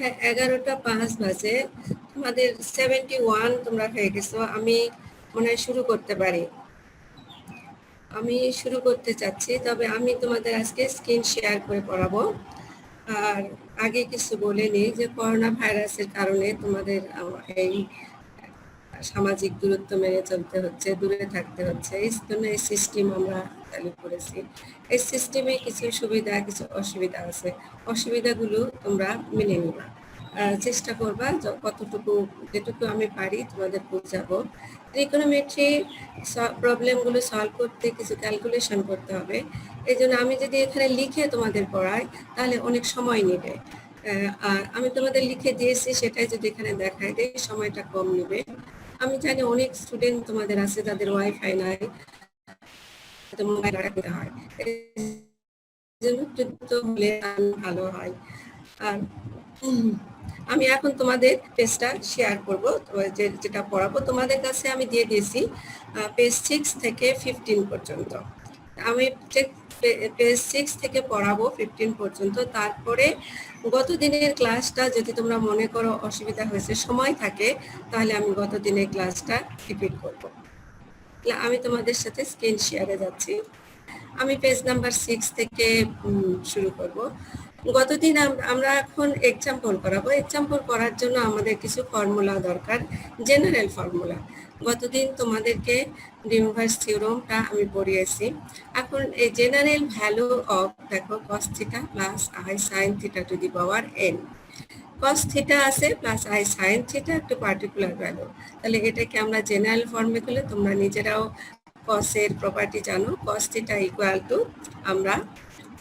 হ্যাঁ 11টা 5 বাজে, তোমাদের 71 তোমরা হয়ে গেছো। আমি মনে হয় শুরু করতে পারি। আমি শুরু করতে চাচ্ছি, তবে আমি তোমাদের আজকে স্ক্রিন শেয়ার করে পড়াবো। আর আগে কিছু বলে নিই যে করোনা ভাইরাসের কারণে তোমাদের এই সামাজিক দূরত্ব মেনে চলতে হচ্ছে, দূরে থাকতে হচ্ছে। এই জন্য এই সিস্টেম আমরা চালু করেছি। এই সিস্টেমে কিছু সুবিধা কিছু অসুবিধা আছে, অসুবিধাগুলো তোমরা মেনে নিবা। চেষ্টা করবা কতটুকু যেটুকু আমি পারি তোমাদের বোঝাবো। ট্রিগোনোমেট্রি প্রবলেমগুলো সলভ করতে কিছু ক্যালকুলেশন করতে হবে। এই জন্য আমি যদি এখানে লিখে তোমাদের পড়াই তাহলে অনেক সময় নেবে। আর আমি তোমাদের লিখে দিয়েছি সেটাই যদি এখানে দেখাই দেয় সময়টা কম নেবে। আমি জানি অনেক স্টুডেন্ট তোমাদের আছে যাদের ওয়াইফাই নাই, মোবাইল রাখতে হয়, হলে ভালো হয়। আর আমি এখন তোমাদের পেজটা শেয়ার করব, যেটা পড়াবো তোমাদের কাছে আমি দিয়ে দিয়েছি পেজ 6 থেকে 15 পর্যন্ত। আমি পেজ 6 থেকে পড়াবো 15 পর্যন্ত। তারপরে গত দিনের ক্লাসটা যদি তোমরা মনে করো অসুবিধা হয়েছে, সময় থাকে, তাহলে আমি গত দিনের ক্লাসটা রিপিট করব। আমি তোমাদের সাথে স্ক্রিন শেয়ারে যাচ্ছি। আমি পেজ নাম্বার 6 থেকে শুরু করব। গতদিন আমরা এখন এক্সাম্পল করাবো। এক্সাম্পল করার জন্য আমাদের কিছু ফর্মুলা দরকার, জেনারেল ফর্মুলা। গতদিন তোমাদেরকে ডিমভার্স থিওরামটা আমি পড়িয়েছি। এখন এই জেনারেল ভ্যালু অফ, দেখো cos theta plus i sin theta to the power n। cos theta আছে প্লাস i sin থিটা একটা পার্টিকুলার ভ্যালু। তাহলে এটাকে আমরা জেনারেল ফর্মে করলে তোমরা নিজেরাও cos এর প্রপার্টি জানো। cos থিটা ইকুয়াল টু আমরা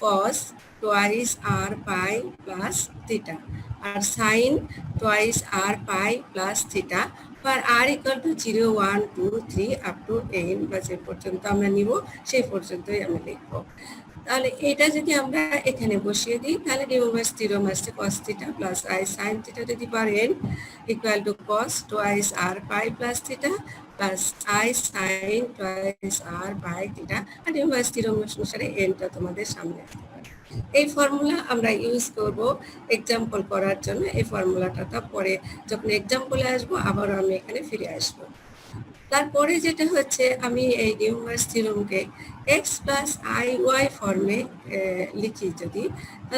cos twice r pi plus theta R sin twice r pi plus theta for r equal to 0 1 2 3 up to n বা যে পর্যন্ত আমরা নিব সেই পর্যন্তই আমি লিখব। তাহলে এটা যদি আমরা এখানে বসিয়ে দিই তাহলে ডিমভার্স থিওরাম আসছে cos theta plus i sin theta to the power n equal to cos twice r pi plus theta plus i sin twice r pi theta। আর ডিমভার্স থিওরাম অনুসারে nটা তোমাদের সামনে আসতে পারে। এই ফর্মুলা আমরা ইউজ করব এক্সাম্পল করার জন্য। এই ফর্মুলাটা পরে যখন এক্সাম্পলে আসবো আবারও আমি এখানে ফিরে আসবো। তারপরে যেটা হচ্ছে আমি এই ডিমভার্স থিওরামকে x প্লাস iy ফর্মে লিখি। যদি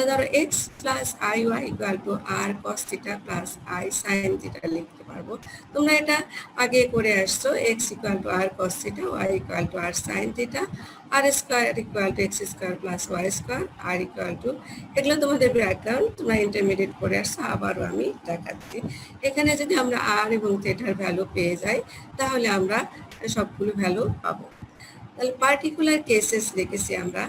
ধরো x plus iy equal to r cos theta plus i sin theta লিখতে পারবো। তোমরা এটা আগে করে আসছো, x equal to r cos theta, y equal to r sin theta, r square equal to x square plus y square, r equal to, এগুলো তোমাদের background, তোমরা ইন্টারমিডিয়েট করে আসছো। আবারও আমি দেখাচ্ছি। এখানে যদি আমরা r এবং থিটার ভ্যালু পেয়ে যাই তাহলে আমরা সবগুলো ভ্যালু পাবো। তাহলে পার্টিকুলার কেসেস লিখেছি আমরা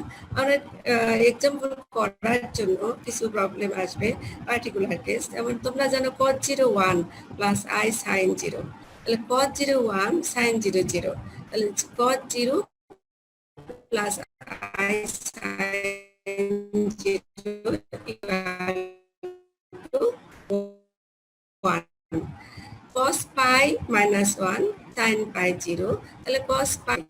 এক্সাম্পল করার জন্য কিছু প্রবলেম আসবে। পার্টিকুলার কেস যেমন তোমরা জানো cos 0 1 প্লাস i sin 0, তাহলে cos 0 1 sin 0 0, তাহলে cos 0 plus i sin 0 equal to 1, cos pi minus 1 sin pi 0, তাহলে cos pi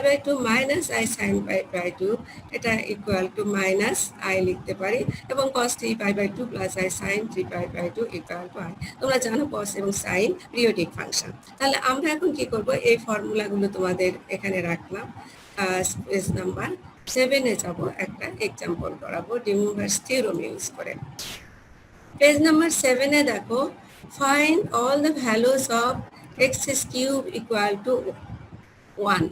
by 2 minus i sin pi by 2, এটা ইকুয়াল টু মাইনাস i লিখতে পারি, এবং cos 3 pi by 2 plus i sin 3 pi by 2 equal two i। তোমরা জানো cos এবং sin periodic function. তাহলে আমরা এখন কি করব, এই ফর্মুলাগুলো তোমাদের এখানে রাখলাম। পেজ নাম্বার 7 এ যাব, একটা এক্সাম্পল করাবো ডিমভার্স থিওরাম ইউজ করে। পেজ নাম্বার 7 এ দেখো, find all the values of x cube equal to 1।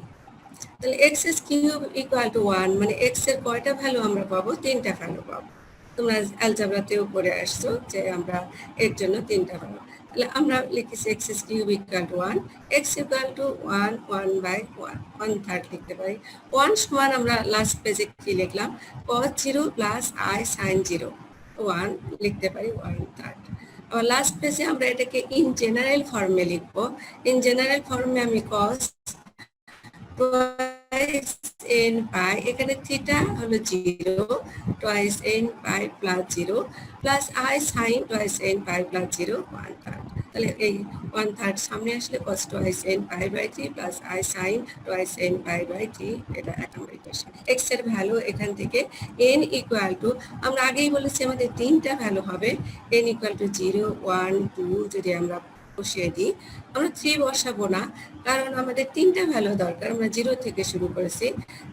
তাহলে x কিউব ইকুয়াল টু 1 মানে x এর কয়টা ভ্যালু আমরা পাবো? 3টা ভ্যালু পাবো। তোমরা অ্যালজেব্রাতেও পড়ে আসছো যে আমরা এর জন্য 3টা ভ্যালু। তাহলে আমরা লিখেছি x cube equal to 1, x equal to 1 1/1 1/3 লিখতে পারি। 1 সমান আমরা লাস্ট পেজে কি লিখলাম, cos 0 প্লাস i sin 0, 1 লিখতে পারি 1/3। আবার লাস্ট পেজে আমরা এটাকে ইন জেনারেল ফর্মে লিখবো। ইন জেনারেল ফর্মে আমি cos টুয়াইস এন পাই, এখানে থিটা হলো 0, twice n pi plus 0 plus i sine twice n pi plus 0 1/3। তাহলে এই 1/3 সামনে আসলে cos twice n pi by 3 plus i sine twice n pi by 3, এটা 1 নম্বর ইকুয়েশন। x এর ভ্যালু এখান থেকে n ইকুয়াল টু, আমরা আগেই বলেছি আমাদের তিনটা ভ্যালু হবে, n ইকুয়াল টু 0 1 2 যদি আমরা বসিয়ে দিই, আমরা 3 বসাবো না কারণ আমাদের তিনটা ভ্যালু দরকার, আমরা 0 থেকে শুরু করেছি।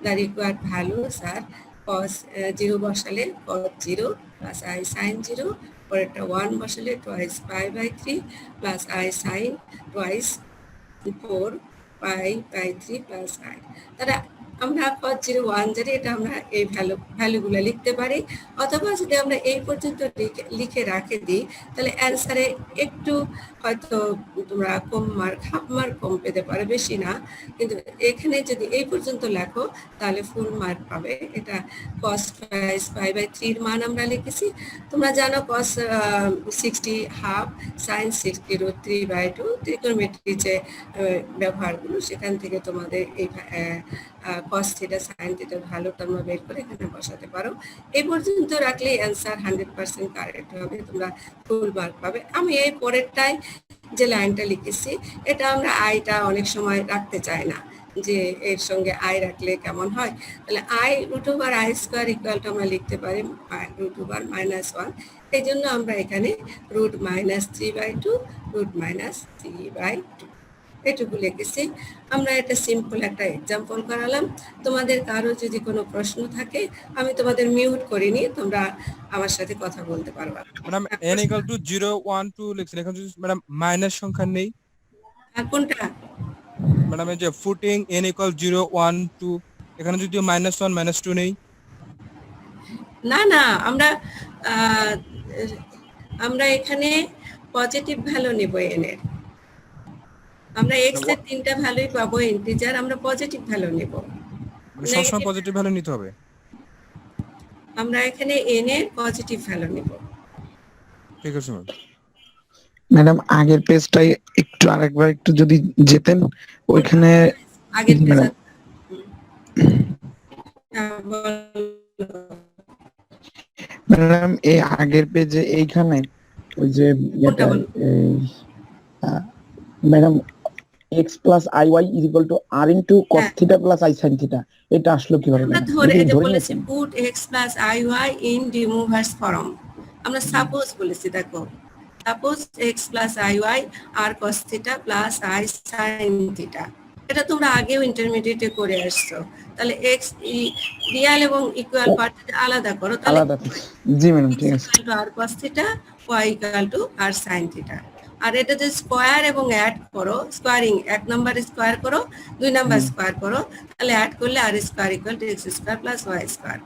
The required value sir cos 0 বসালে cos 0 প্লাস i sin 0, পরেরটা 1 বসালে twice pi by 3 plus i sin twice 4 pi by 3 plus i। তারা আমরা cos 0 1 জানি, এটা আমরা এই ভ্যালুগুলো লিখতে পারি, অথবা যদি আমরা এই পর্যন্ত লিখে রাখে দিই তাহলে অ্যান্সারে একটু হয়তো তোমরা কম মার্ক, হাফ মার্ক কম পেতে পারো, বেশি না। কিন্তু এখানে যদি এই পর্যন্ত লেখো তাহলে ফুল মার্ক পাবে। এটা cos টুয়াইস পাই বাই 3 এর মান আমরা লিখেছি। তোমরা জানো cos 60 half, sin 60 root 3/2, trigonometry যে ব্যবহারগুলো সেখান থেকে তোমাদের এই cos থিটা sin থিটার ভ্যালু তোমরা বের করে এখানে বসাতে পারো। এই পর্যন্ত রাখলে অ্যান্সার 100% কারেক্ট হবে, তোমরা ফুল মার্ক পাবে। আমি এই পরেরটাই যে লাইনটা লিখেছি, এটা আমরা আইটা অনেক সময় রাখতে চাই না, যে এর সঙ্গে আই রাখলে কেমন হয়। তাহলে i root over i square equal to আমরা লিখতে পারি রুট ওভার -1। এই জন্য আমরা এখানে রুট -3/2 রুট -3/2 এটুকু লিখেছি। আমরা এটা সিম্পল একটা এক্সাম্পল করালাম। তোমাদের কারো যদি কোনো প্রশ্ন থাকে, আমি তোমাদের মিউট করিনি, তোমরা আমার সাথে কথা বলতে পারবা। ম্যাডাম n equal to 0 1 2 লিখছেন, এখন যদি ম্যাডাম মাইনাস সংখ্যা নেই, কোনটা ম্যাডাম এই যে ফুটিং n equal 0 1 2, এখানে যদি -1 -2 নেই? না না, আমরা এখানে পজিটিভ ভ্যালু নেব n এর। আমরা x এর তিনটা ভ্যালুই পাবো ইন্টিজার, আমরা পজিটিভ ভ্যালু নেব। সবসময় পজিটিভ ভ্যালু নিতে হবে? আমরা এখানে n এর পজিটিভ ভ্যালু নেব। ঠিক আছে ম্যাডাম আগের পেজটাই একটু আরেকবার একটু যদি যেতেন, ওইখানে আগের পেজ ম্যাডাম এই আগের পেজে এইখানে ওই যে madam x plus i y is equal to r into cos theta plus i sin theta, এটা আসলো কিভাবে? আমরা ধরে এটা বলেছি put x plus i y in de Moivre's form. আমরা সাপোজ বলেছি, দেখো suppose x plus i y r cos theta plus i sin theta, এটা তোমরা আগেও ইন্টারমিডিয়েটে করে আসছো। তাহলে x রিয়াল এবং ইকুয়াল পার্ট আলাদা করো, তাহলে আলাদা। জি ম্যাডাম ঠিক আছে। R cos theta y equal to r sin theta. আর এটা যদি স্কয়ার এবং অ্যাড করো, স্কোয়ারিং 1 নাম্বার স্কয়ার করো, 2 নাম্বার স্কয়ার করো, তাহলে অ্যাড করলে r square equal to x square plus y square,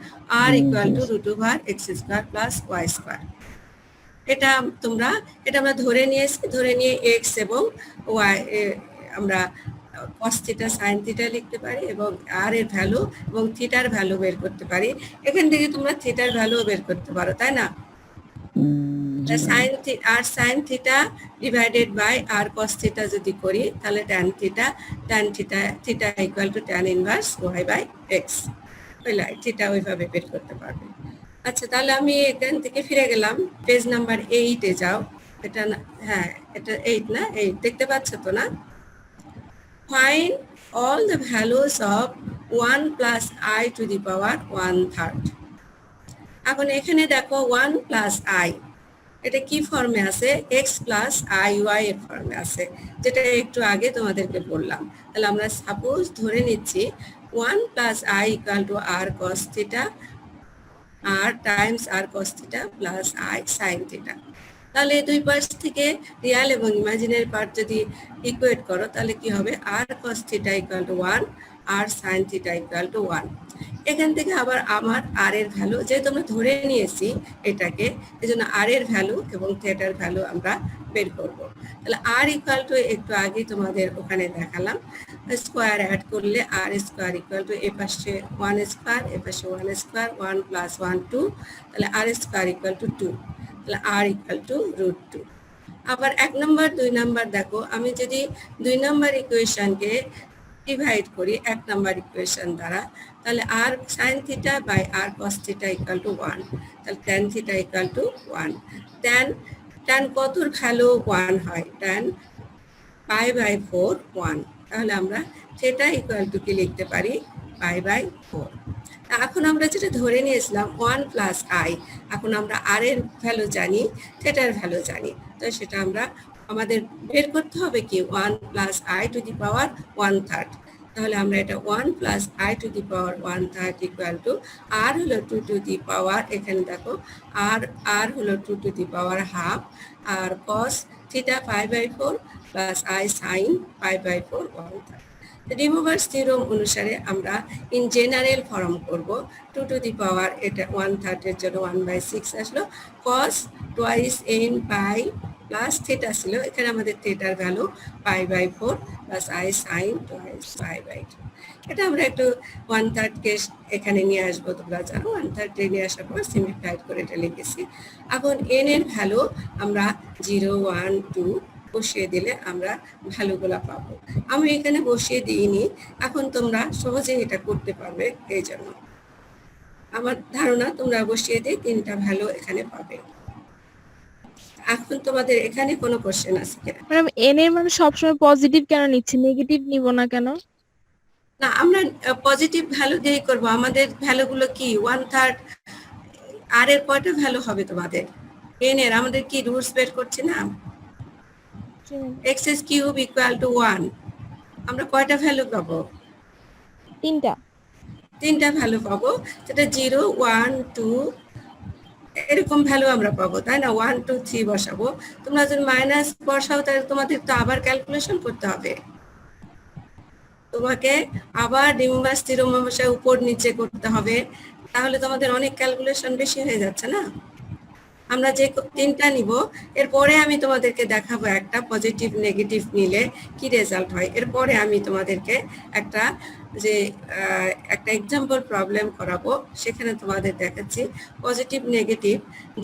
r equal to root over x square plus y square. এটা আমরা ধরে নিয়েছি, ধরে নিয়ে x এবং y আমরা cos থিটা sin থিটা লিখতে পারি এবং r এর ভ্যালু এবং থিটার ভ্যালু বের করতে পারি। এখান থেকে তোমরা থিটার ভ্যালু বের করতে পারো, তাই না? sin theta divided by r cos theta যদি করি তাহলে tan theta equal to tan inverse y by x, বুঝলে? থিটা ওইভাবে বের করতে পারবে। আচ্ছা, তাহলে আমি এখান থেকে ফিরে গেলাম, পেজ নাম্বার 8 এ যাও। এটা হ্যাঁ, এটা 8 না, 8 দেখতে পাচ্ছ তো না? Find all the values of 1 plus I to the power 1/3। এখন এখানে দেখো 1 প্লাস i, এটা কি ফর্মে আছে? x প্লাস আই ওয়াই এর ফর্মে আছে, যেটা একটু আগে তোমাদেরকে বললাম। তাহলে আমরা সাপোজ ধরে নিচ্ছি 1 plus i equal to r cos theta, r times r cos theta plus i sin theta. তাহলে দুই পাশ থেকে রিয়াল এবং ইমাজিনারি পার্ট যদি ইকুয়েট করো তাহলে কি হবে? R cos theta equal to 1, r sin theta equal to 1। এখান থেকে আবার আমার আর এর ভ্যালু, যেহেতু আমরা ধরে নিয়েছি এটাকে, এজন্য আর এর ভ্যালু এবং থিটার ভ্যালু আমরা বের করব। তাহলে আর ইকুয়াল টু একটু আগে তোমাদের ওখানে দেখালাম, স্কোয়ার অ্যাড করলে আর স্কোয়ার ইকুয়াল টু এ পাশে 1 স্কোয়ার, এ পাশে 1 স্কোয়ার, 1 প্লাস 1 2, তাহলে আর স্কোয়ার ইকুয়াল টু 2, তাহলে আর ইকুয়াল টু রুট 2। আবার 1 নম্বর 2 নম্বর দেখো, আমি যদি 2 নম্বর ইকুয়েশনকে ডিভাইড করি 1 নাম্বার ইকুয়েশন দ্বারা, তাহলে r sin theta by r cos theta equal to 1, তাহলে tan theta equal to 1। tan কতর ভ্যালু 1 হয়? tan পাই বাই 4 1, তাহলে আমরা থিটা ইকুয়াল টু কি লিখতে পারি? Pi by 4। এখন আমরা যেটা ধরে নিয়েছিলাম 1 প্লাস আই, এখন আমরা আর এর ভ্যালু জানি, থিটার ভ্যালু জানি, তো সেটা আমরা আমাদের বের করতে হবে কি 1 plus i to the power 1/3। তাহলে আমরা এটা 1 plus i to the power 1/3 equal to r হলো 2 টু দি পাওয়ার, এখানে দেখো আর হলো 2 to the power half, r cos theta pi by 4 plus i sine pi by 4 1/3। De Moivre's theorem অনুসারে আমরা in general form করব। 2 টু দি পাওয়ার এটা 1/3 এর জন্য 1/6 আসলো, cos twice n pi plus theta ছিল, এখানে আমাদের থিটার value pi by 4 plus i sine twice pi by 2। এটা আমরা একটু 1/3 কে এখানে নিয়ে আসবো, তোমরা জানো 1/3 নিয়ে আসার পর সিম্পলিফাইড করে এটা লিখেছি। এখন n এর ভ্যালু আমরা 0 1 2 বসিয়ে দিলে আমরা ভ্যালুগুলা পাবো। আমি এখানে বসিয়ে দিইনি, এখন তোমরা সহজে এটা করতে পারবে, এই জন্য আমার ধারণা তোমরা বসিয়ে দিয়ে 3টা ভ্যালু এখানে পাবে। এখন তোমাদের এখানে কোনো কোশ্চেন আছে কিনা? ম্যাডাম এন এর মানে সবসময় পজিটিভ কেন নিচ্ছি, নেগেটিভ নিব না কেন? না, আমরা পজিটিভ ভ্যালু দিয়েই করব। আমাদের ভ্যালুগুলো কি 1/3, আর এর কয়টা ভ্যালু হবে তোমাদের? n এর আমাদের কি রুটস বের করছি না, x কিউব ইকুয়াল টু 1, আমরা কয়টা ভ্যালু পাবো? 3টা ভ্যালু পাবো, যেটা 0 1 2 এরকম ভ্যালু আমরা পাবো, তাই না? 1 2 3 বসাবো। তোমরা যদি মাইনাস বসাও তাহলে তোমাদের তো আবার ক্যালকুলেশন করতে হবে, তোমাকে আবার রিমুভার্স থিওরেম অনুসারে উপর নিচে করতে হবে, তাহলে তোমাদের অনেক ক্যালকুলেশন বেশি হয়ে যাচ্ছে না। আমরা যে 3টা নিব, এরপরে আমি তোমাদেরকে দেখাবো একটা পজিটিভ নেগেটিভ নিলে কি রেজাল্ট হয়। এরপরে আমি তোমাদেরকে একটা এক্সাম্পল প্রবলেম করাবো, সেখানে তোমাদের দেখাচ্ছি পজিটিভ নেগেটিভ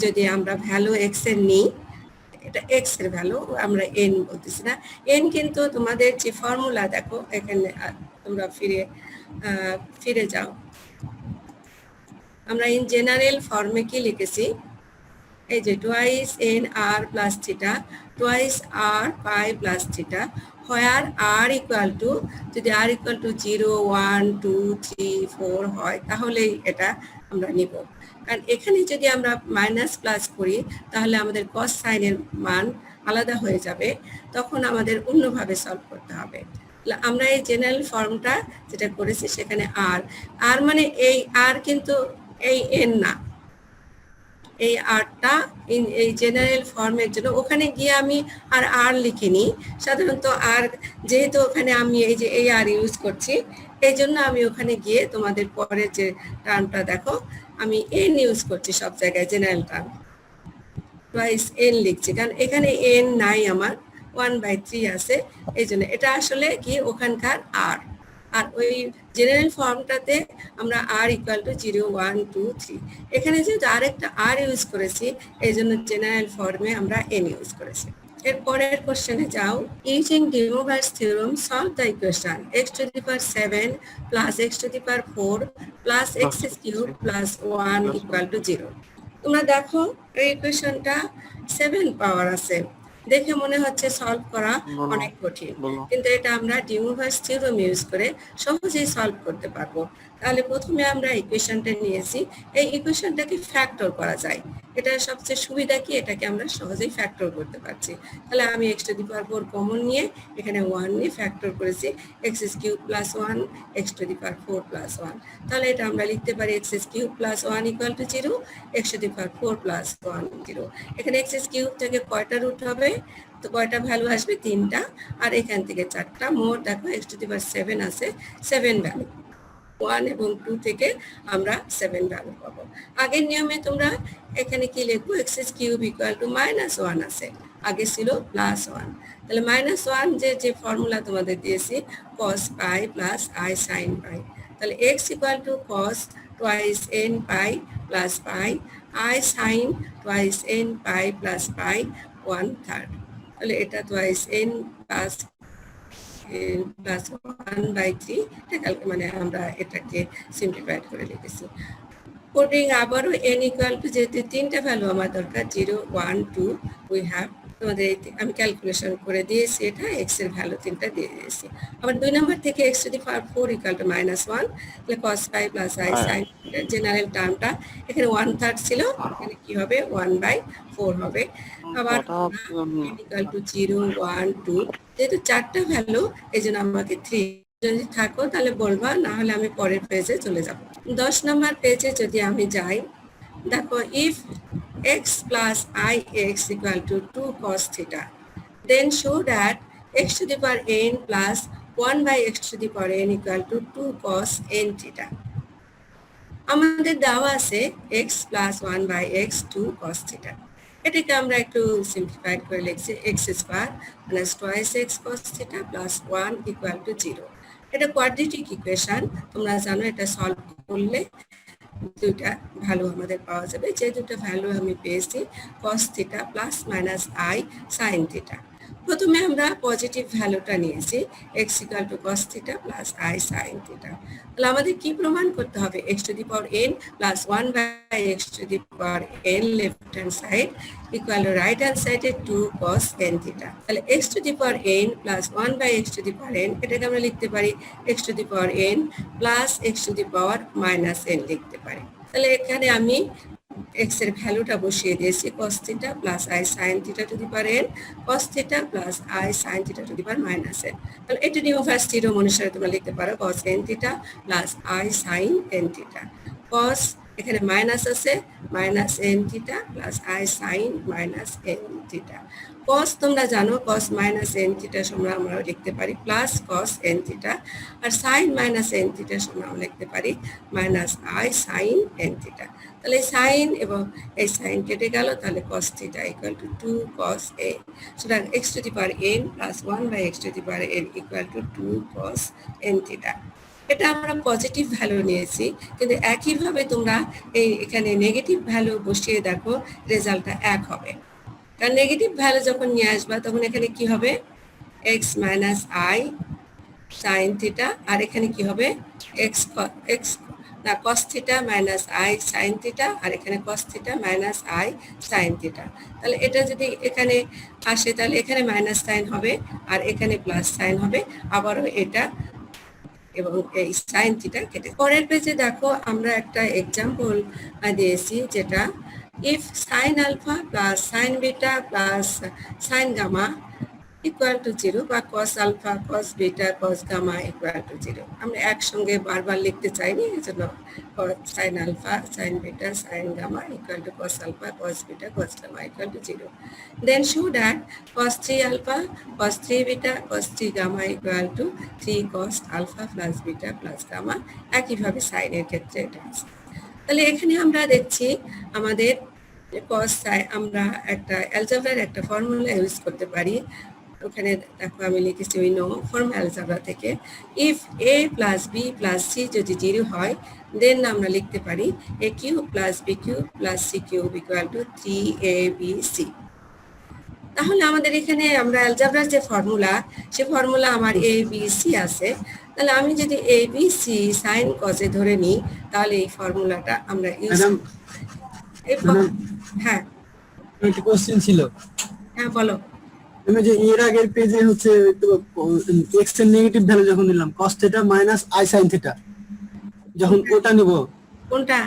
যদি আমরা ভ্যালু x এর নিই, এটা x এর ভ্যালু, আমরা n বলতেছি না। n কিন্তু তোমাদের যে ফর্মুলা দেখো এখানে, তোমরা ফিরে যাও, আমরা ইন জেনারেল ফর্মে কি লিখেছি, এই যে twice n r plus theta twice r pi plus theta, where r equal to, যদি r ইকুয়াল টু 0 1 2 3 4 হয় তাহলেই এটা আমরা নিব। কারণ এখানে যদি আমরা মাইনাস প্লাস করি তাহলে আমাদের কস সাইনের মান আলাদা হয়ে যাবে, তখন আমাদের অন্যভাবে সলভ করতে হবে। আমরা এই জেনারেল ফর্মটা যেটা করেছি সেখানে আর মানে এই আর কিন্তু এই এন না, এই আরটা এই জেনারেল ফর্মের জন্য ওখানে গিয়ে আমি আর লিখিনি সাধারণত, আর যেহেতু ওখানে আমি এই যে এই আর ইউজ করছি, এই জন্য আমি ওখানে গিয়ে তোমাদের পরে যে টার্মটা দেখো আমি এন ইউজ করছি সব জায়গায়, জেনারেল টার্ম টুয়াইস এন লিখছি, কারণ এখানে এন নাই, আমার 1/3 আছে, এই জন্য এটা আসলে কি ওখানকার আর। আর ওই জেনারেল ফর্মটাতে আমরা আর ইকুয়াল টু 0 1 2 3, এখানে যেহেতু আরেকটা আর ইউজ করেছি এই জন্য জেনারেল ফর্মে আমরা এন ইউজ করেছি। এর পরের কোশ্চেনে যাও, using D Moivre's theorem solve the equation x to the power 7 plus x to the power 4 plus x cube plus 1 equal to 0। তোমরা দেখো এই ইকুয়েশনটা 7 পাওয়ার আছে, দেখে মনে হচ্ছে সলভ করা অনেক কঠিন, কিন্তু এটা আমরা ডি মোভার্স থিওরেম ইউজ করে সহজেই সলভ করতে পারবো। তাহলে প্রথমে আমরা ইকুয়েশনটা নিয়েছি, এই ইকুয়েশনটাকে ফ্যাক্টর করা যায়, এটা সবচেয়ে সুবিধা কি, এটাকে আমরা সহজেই ফ্যাক্টর করতে পারছি। তাহলে আমি x to the power 4 common নিয়ে এখানে 1 নিয়ে ফ্যাক্টর করেছি, x cube plus 1 x to the power 4 plus 1, তাহলে এটা আমরা লিখতে পারি x cube plus 1 equal to 0, x to the power 4 plus 1 0। এখানে x কিউব থেকে কয়টা রুট হবে, তো কয়টা ভ্যালু আসবে, 3টা, আর এখান থেকে 4টা, মোট দেখো x টু দি পাওয়ার 7 আছে, 7 ভ্যালু, 1 এবং 2 থেকে আমরা 7 ভ্যালু পাবো। আগের নিয়মে তোমরা এখানে কি লিখবো, x কিউব ইকুয়াল টু -1 আছে, আগে ছিল +1, তাহলে -1 যে ফর্মুলা তোমাদের দিয়েছি cos pi plus i sin পাই, তাহলে x equal to cos twice n pi plus pi, i sin twice n pi plus পাই 1/3, তাহলে এটা টুয়াইস n প্লাস প্লাস 1/3 এটা মানে আমরা এটাকে সিম্পলিফাইড করে লিখেছি। পুটিং আবারও n ইকুয়াল টু, যেহেতু তিনটা ভ্যালু আমার দরকার 0 1 2 উই হ্যাভ, তোমাদের আমি ক্যালকুলেশন করে দিয়েছি, এটা এক্স এর ভ্যালু তিনটা দিয়ে দিয়েছি। আবার 2 নম্বর থেকে x to the power 4 equal to -1, তাহলে cos phi plus i sin general টার্মটা এখানে 1/3 ছিল, এখানে কি হবে 1/4 হবে। আবার ইকুয়াল টু 0 1 2, যেহেতু চারটা ভ্যালু এইজন্য আমাকে 3, যদি থাকো তাহলে বলবা, না হলে আমি পরের পেজে চলে যাব। 10 নম্বর পেজে যদি আমি যাই, দেখো if x plus ix equal to 2 cos theta, then show that x to the power n plus 1 by x to the power n equal to 2 cos n theta. আমাদের দেওয়া আছে x plus 1 by x 2 cos theta, এটাকে আমরা একটু simplified করে লিখছি x square plus twice x cos theta plus 1 equal to 0। এটা quadratic equation, তোমরা জানো এটা সলভ করলে দুইটা ভ্যালু আমাদের পাওয়া যাবে। যে দুটো ভ্যালু আমি পেয়েছি cos theta plus minus i sin theta। প্রথমে আমরা পজিটিভ ভ্যালুটা নিয়েছি x equal to cos theta plus i sin theta। তাহলে আমাদের কি প্রমাণ করতে হবে, x to the power n plus 1 by x to the power n left hand side equal to right hand side 2 cos n theta। তাহলে x to the power n plus 1 by x to the power n, এটাকে আমরা লিখতে পারি x to the power n plus x to the power minus n লিখতে পারি। তাহলে এখানে আমি x এর ভ্যালুটা বসিয়ে দিয়েছি cos theta plus i sin theta to the power n, cos theta plus i sin theta to the power minus n। তাহলে এটা নিয়ে ফার্স্ট জিরো অনুসারে তোমরা লিখতে পারো cos n theta plus i sin n theta। cos এখানে minus আছে, minus n theta plus i sin minus n theta। cos তোমরা জানো cos minus n theta সমান আমরা লিখতে পারি প্লাস cos n theta, আর sin minus n theta সমান আমরা লিখতে পারি minus i sin n theta। তাহলে sin এবং এই sin কেটে গেল, তাহলে cos theta equal to 2 cos a। সুতরাং x to the power n plus 1 by x to the power n equal to 2 cos n theta। এটা আমরা পজিটিভ ভ্যালু নিয়েছি, কিন্তু একইভাবে তোমরা এখানে নেগেটিভ ভ্যালু বসিয়ে দেখো, রেজাল্টটা এক হবে। কারণ নেগেটিভ ভ্যালু যখন নিয়ে আসবা তখন এখানে কি হবে x minus i sin theta, আর এখানে কি হবে cos theta minus i sin theta, আর এখানে cos theta minus i sin theta। তাহলে এটা যদি এখানে আসে তাহলে এখানে মাইনাস সাইন হবে আর এখানে প্লাস সাইন হবে, আবারও এটা এবং এই সাইন থিটা কেটে। পরের পেজে দেখো আমরা একটা এক্সাম্পল দিয়েছি, যেটা if sin alpha plus sin beta plus sin gamma equal to 0 বা cos alpha cos beta cos gamma equal to 0। আমরা একসঙ্গে বারবার লিখতে চাইনি, এজন্য sin alpha sin beta sin gamma equal to cos alpha cos beta cos gamma equal to 0। then show that cos 3 alpha cos 3 beta cos 3 gamma equal to 3 cos alpha plus beta plus gamma। একইভাবে sin এর ক্ষেত্রে এটা আছে। তাহলে এখানে আমরা দেখছি আমাদের cos আমরা একটা অ্যালজেব্রার একটা ফর্মুলা ইউজ করতে পারি। ওখানে দেখো আমি লিখেছি ওই নো ফর্ম অ্যালজেব্রা থেকে, if a plus b plus c যদি 0 হয় দেন আমরা লিখতে পারি a cube plus b cube plus c cube equal to 3abc। তাহলে আমাদের এখানে আমরা অ্যালজেব্রার যে ফর্মুলা, সে ফর্মুলা আমার a b c আছে। তাহলে আমি যদি a b c sin cos এ ধরে নিই, তাহলে এই ফর্মুলাটা আমরা ইউজ হ্যাঁ একটা কোশ্চেন ছিল। হ্যাঁ বলো। আমি যে এর আগের পেজে হচ্ছে x এর নেগেটিভ ভ্যালু যখন নিলাম cos θ মাইনাস i sin θ, যখন ওটা নিব কোনটা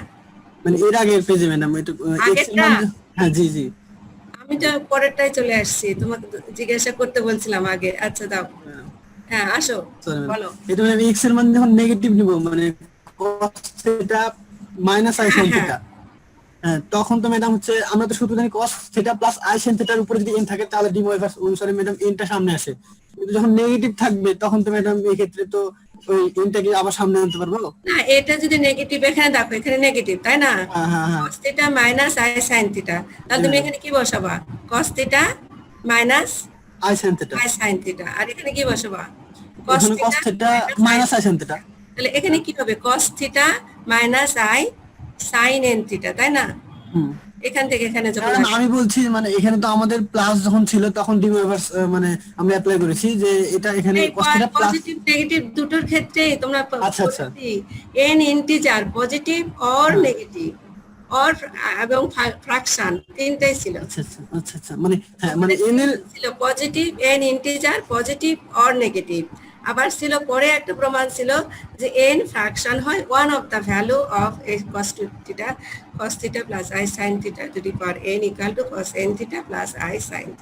মানে এর আগের পেজে ম্যাডাম এটা x এর মান, হ্যাঁ জি জি আমি তো পরেরটাই চলে আসছি, তোমাকে জিজ্ঞাসা করতে বলছিলাম আগে। আচ্ছা দাও, হ্যাঁ আসো বলো। এটা মানে x এর মান যখন নেগেটিভ নিব মানে cos θ মাইনাস i sin θ, হ্যাঁ তখন তো ম্যাডাম হচ্ছে আমরা তো শুধু জানি cos θ প্লাস i sin θ এর উপরে যদি n থাকে তাহলে ডিমোভার্স অনুসারে ম্যাডাম n টা সামনে আসে, কিন্তু যখন নেগেটিভ থাকবে তখন তো ম্যাডাম এই ক্ষেত্রে তো ওই n টাকে আবার সামনে আনতে পারবো না। এটা যদি নেগেটিভ, এখানে দেখো এখানে নেগেটিভ তাই না, cos θ মাইনাস i sin θ, তাহলে তুমি এখানে কি বসাবা cos θ মাইনাস i sin θ, আর এখানে কি বসাবা cos θ মাইনাস i sin θ। তাহলে এখানে কি হবে cos θ minus i sin n θ, তাই না? এখান থেকে এখানে যখন কারণ আমি বলছি মানে এখানে তো আমাদের প্লাস যখন ছিল তখন ডি ওয়েভার্স মানে আমরা অ্যাপ্লাই করেছি যে এটা এখানে cos θ প্লাস। পজিটিভ নেগেটিভ দুটোর ক্ষেত্রেই তোমরা আচ্ছা, আচ্ছা। এন ইন্টিজার পজিটিভ অর হ্যাঁ। নেগেটিভ অর এবং ফ্র্যাকশন তিনটাই ছিল। আচ্ছা আচ্ছা আচ্ছা আচ্ছা মানে হ্যাঁ মানে এন এর ছিল positive n integer positive or negative. আবার ছিল পরে একটা প্রমাণ ছিল যে এন ফ্র্যাকশন হয় one of the value of cos θ plus i sin θ to the power n equal to cos n θ plus i sin θ।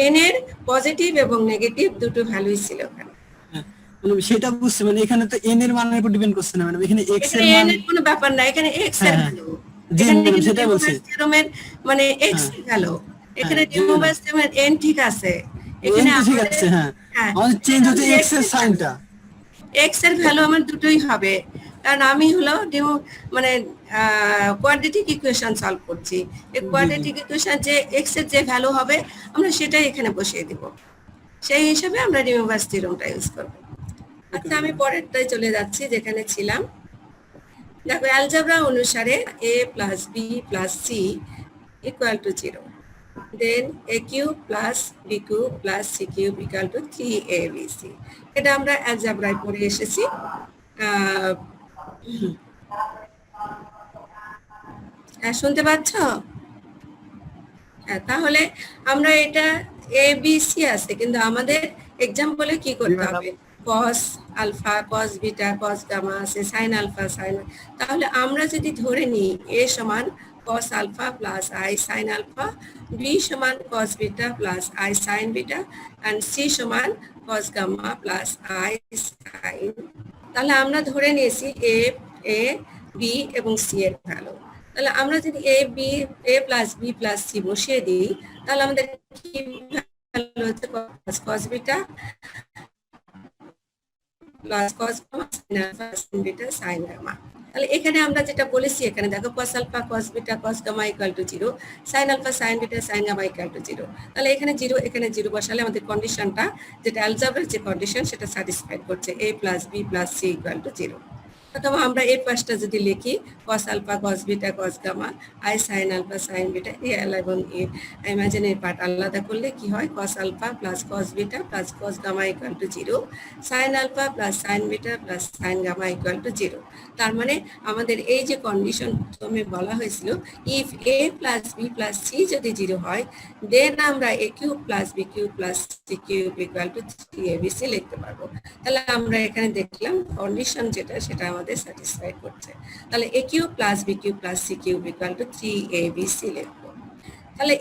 N এর পজিটিভ এবং নেগেটিভ দুটো ভ্যালুই ছিল ওখানে। হ্যাঁ, মানে সেটা বুঝছি মানে এখানে তো এন এর মানের উপর ডিপেন্ড করছে না, মানে এখানে এক্স এর এখানে মান। n এর কোনো ব্যাপার না, এখানে x এর হ্যাঁ, ভ্যালু। জি এখানে ম্যাডাম কিন্তু সেটাই বলছি। ডিমোভার্স থিওরেমের মানে x এর ভ্যালু, এখানে জি ম্যাডাম। ডিমোভার্স থিওরেমের n ঠিক আছে, এন এখানে তো ঠিক আমাদের আছে, হ্যাঁ হ্যাঁ আমাদের চেঞ্জ হচ্ছে এক্স এর সাইনটা। x এর ভ্যালু আমার দুটোই হবে, কারণ আমি হলো মানে কোয়াড্রেটিক ইকুয়েশন সলভ করছি। এই কোয়াড্রেটিক ইকুয়েশন যে x এর যে ভ্যালু হবে আমরা সেটাই এখানে বসিয়ে দিব, সেই হিসাবে আমরা ডিমোভার্স থিওরেমটা ইউজ করব। আচ্ছা আমি পরেরটায় চলে যাচ্ছি যেখানে ছিলাম। দেখো অ্যালজেব্রা অনুসারে a plus b plus c equal to 0, then a cube plus b cube plus c cube equal to 3abc। এটা আমরা অ্যালজেব্রায় পড়ে এসেছি। শুনতে পাচ্ছ? তাহলে আমরা এটা এ বি সি আছে, কিন্তু আমাদের এক্সাম্পলে কি করতে হবে? cos alpha cos beta cos gamma আছে, sin আলফা sin। তাহলে আমরা যদি ধরে নিই a সমান cos alpha plus i sin alpha, b সমান cos beta plus i sin beta, and c সমান cos gamma plus i sin। তাহলে আমরা ধরে নিয়েছি a b এবং c এর ভ্যালু। তাহলে আমরা যদি a plus b plus c বসিয়ে দিই তাহলে আমাদের কি ভ্যালু হচ্ছে? cos beta plus cos gamma sin alpha sin beta sin gamma. তাহলে এখানে আমরা যেটা বলেছি, এখানে দেখো cos alpha cos beta cos gamma equal to 0, sin alpha sin beta sin gamma equal to 0। তাহলে এখানে 0 এখানে 0 বসালে আমাদের কন্ডিশনটা যেটা অ্যালজেব্রার যে কন্ডিশন সেটা স্যাটিসফাইড করছে, a plus b plus c equal to 0। অথবা আমরা এই পাশটা যদি লিখি cos alpha cos beta cos gamma i sin alpha sin beta, real এবং ইমাজিনারি পার্ট আলাদা করলে কি হয়? cos alpha plus cos beta plus cos gamma equal to 0, sin alpha plus sin beta plus sin gamma equal to 0। তার মানে আমাদের এই যে কন্ডিশন প্রথমে বলা হয়েছিল, if a plus b plus c যদি 0 হয়, দেন আমরা a cube plus b cube plus c cube equal to 3abc লিখতে পারবো। তাহলে আমরা এখানে দেখলাম কন্ডিশন যেটা সেটা আমাদের স্যাটিসফাই করছে। তাহলে a cube plus b cube plus c cube equal to 3abc লিখবো। তাহলে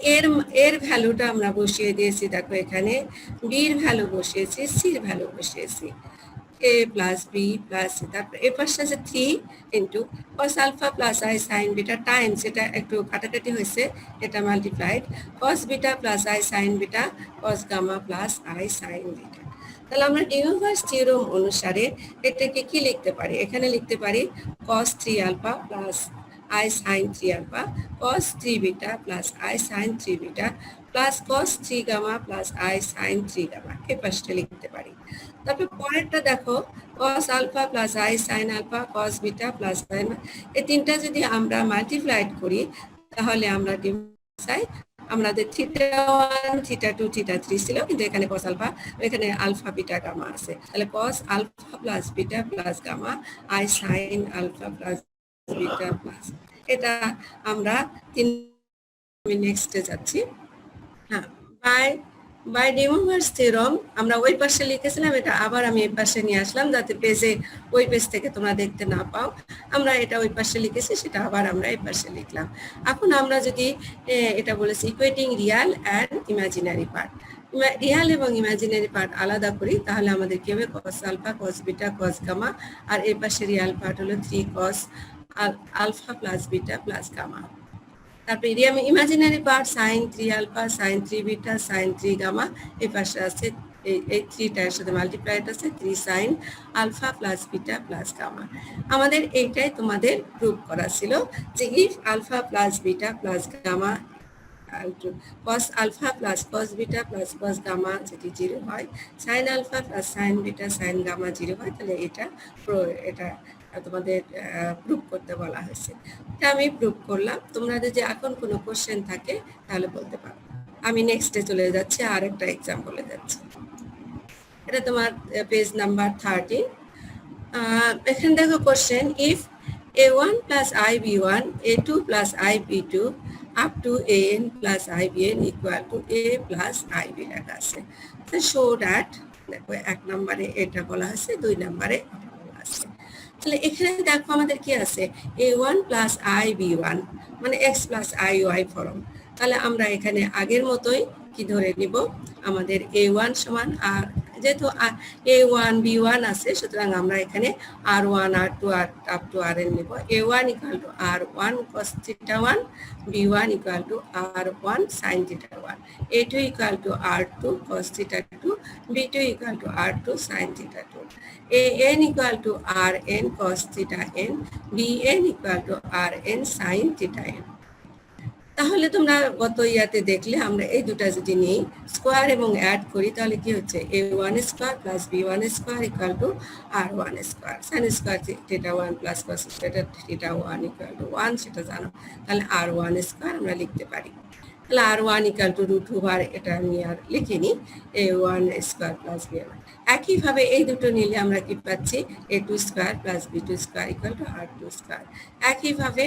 এর ভ্যালুটা আমরা বসিয়ে দিয়েছি, দেখো এখানে b এর ভ্যালু বসিয়েছি, c এর ভ্যালু বসিয়েছি, a plus b plus c. তারপর এ পাশে আছে 3 into cos alpha plus i sin beta times, এটা একটু কাটাকাটি হয়েছে, এটা multiplied cos beta plus i sin beta cos gamma plus i sin beta. তাহলে আমরা ডিমোভার্স থিওরেম অনুসারে এটাকে কি লিখতে পারি? এখানে লিখতে পারি cos 3 alpha plus i sin 3 alpha cos 3 beta plus i sin 3 beta plus cos 3 gamma plus i sin 3 gamma. এই পাশটা লিখতে পারি। তারপর পরেরটা দেখো cos alpha plus i sin alpha cos beta plus এই তিনটা যদি আমরা মাল্টিপ্লাইড করি তাহলে আমরা আমাদের θ1 θ2 θ3 ছিল, কিন্তু এখানে cos আলফা, এখানে আলফা বিটা গামা আছে। তাহলে cos alpha plus beta plus gamma i sin alpha plus beta plus, এটা আমরা নেক্সটে যাচ্ছি। হ্যাঁ, বাই ডিমোভার্স থিওরেম আমরা ওই পাশে লিখেছিলাম, এটা আবার আমি এই পাশে নিয়ে আসলাম যাতে পেজে ওই পেজ থেকে তোমরা দেখতে না পাও। আমরা এটা ওই পাশে লিখেছি, সেটা আবার আমরা এই পাশে লিখলাম। এখন আমরা যদি এটা বলেছি equating real and imaginary part, real এবং ইমাজিনারি পার্ট আলাদা করি, তাহলে আমাদের কি হবে? cos alpha cos beta cos gamma, আর এই পাশে রিয়াল পার্ট হলো 3 cos alpha plus beta plus gamma. তারপরে imaginary part sin 3 alpha sin 3 beta sin 3 gamma, এই পাশে আছে এই 3টার সাথে মাল্টিপ্লাইড আছে 3 sin alpha plus beta plus gamma. আমাদের এইটাই তোমাদের প্রুভ করা ছিল যে if alpha plus beta plus gamma cos alpha plus cos beta plus cos gamma যদি 0 হয়, sin alpha plus sin beta sin gamma 0 হয়, তাহলে এটা তোমাদের প্রুফ করতে বলা হয়েছে। এটা আমি প্রুফ করলাম। তোমরা যদি এখন কোনো কোশ্চেন থাকে তাহলে বলতে পারো। আমি নেক্সটে চলে যাচ্ছি, আর একটা এক্সাম্পলে যাচ্ছি। এটা তোমার পেজ নাম্বার 13। এখানে দেখো question, if a1 plus ib1 a2 plus ib2 up to an plus ibn equal to a plus ib লেখা আছে। তো শো দ্যাট, দেখো 1 নম্বরে এটা বলা আছে, 2 নম্বরে এটা বলা আছে। তাহলে এখানে দেখো আমাদের কি আছে, a1 plus ib1 মানে x plus iy ফর্ম। তাহলে আমরা এখানে আগের মতোই কি ধরে নিব, আমাদের a1 সমান, আর যেহেতু a1 b1 আছে সুতরাং আমরা এখানে r1 r2 up to rn নিব। a1 equal to r1 cos theta 1, b1 equal to r1 sin theta 1, a2 equal to r2 cos theta 2, b2 equal to r2 sin theta 2, an equal to rn cos theta n, bn equal to rn sin theta n। তাহলে তোমরা গত ইয়াতে দেখলে আমরা এই দুটা যদি নিই, স্কোয়ার এবং অ্যাড করি, তাহলে কি হচ্ছে, a1 square plus b1 square equal two r1 square, sin square theta 1 plus cos square theta 1 equal to 1, সেটা জানো। তাহলে r1 স্কোয়ার আমরা লিখতে পারি। তাহলে r1 ইকুয়াল টু √2 এটা আমি আর লিখিনি, a1 স্কোয়ার প্লাস b1। একইভাবে এই দুটো নিলে আমরা কি পাচ্ছি, a2 square plus b2 square equal two r2 square. একইভাবে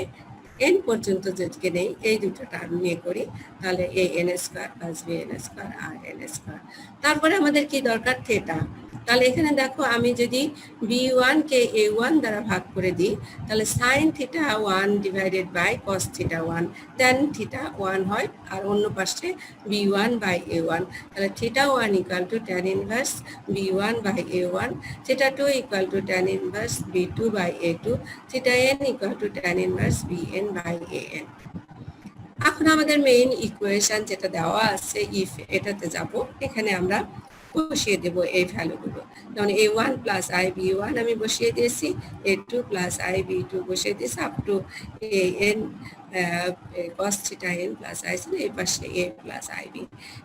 n পর্যন্ত যদি নেই, এই দুটো টার্ম নিয়ে করি, তাহলে an square plus bn square rn square. তারপরে আমাদের কি দরকার, থিটা। তাহলে এখানে দেখো আমি যদি b1 কে a1 দ্বারা ভাগ করে দিই, তাহলে sin theta 1 divided by cos theta 1, then theta 1 হয়, আর অন্য পাশে b1 বাই a1। তাহলে theta 1 equal to tan inverse b1 by a1, theta 2 equal to tan inverse b2 by a2, theta n equal to tan inverse bn by an। এখন আমাদের main equation যেটা দেওয়া আছে, ইফ এটাতে যাব, এখানে আমরা বসিয়ে দেব এই ভ্যালুগুলো। যেমন a1 প্লাস ib1 আমি বসিয়ে দিয়েছি, a2 প্লাস ib2 বসিয়ে দিয়েছি, up to an cos theta n plus i sin, এই পাশে a প্লাস ib।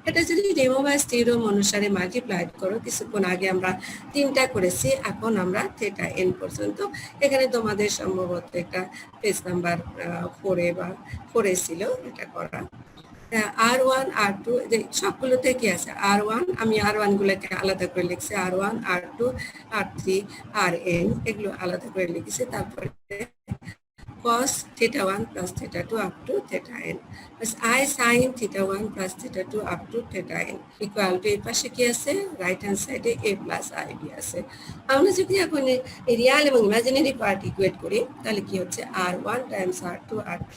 এটা যদি রেমোভার্স থিওরেম অনুসারে মাল্টিপ্লাইড করো, কিছুক্ষণ আগে আমরা 3টা করেছি, এখন আমরা থিটা n পর্যন্ত। এখানে তোমাদের সম্ভবত একটা পেজ নাম্বার 4 বা 4 ছিল এটা করা। r1 r2 সবগুলোতে কি আছে, r1 আমি r1 গুলোকে আলাদা করে লিখছি, r1 r2 r3 rn এগুলো আলাদা করে লিখেছি। তারপরে cos theta 1 plus theta 2 up to theta n plus I sin theta 1 plus theta 2 up to theta n equal to এই পাশে কি আছে, রাইট হ্যান্ড সাইডে a plus ib আছে। আমরা যদি এখন রিয়াল এবং ইমাজিনারি পার্ট ইকুয়েট করি, তাহলে কি হচ্ছে, r1 times r2 r3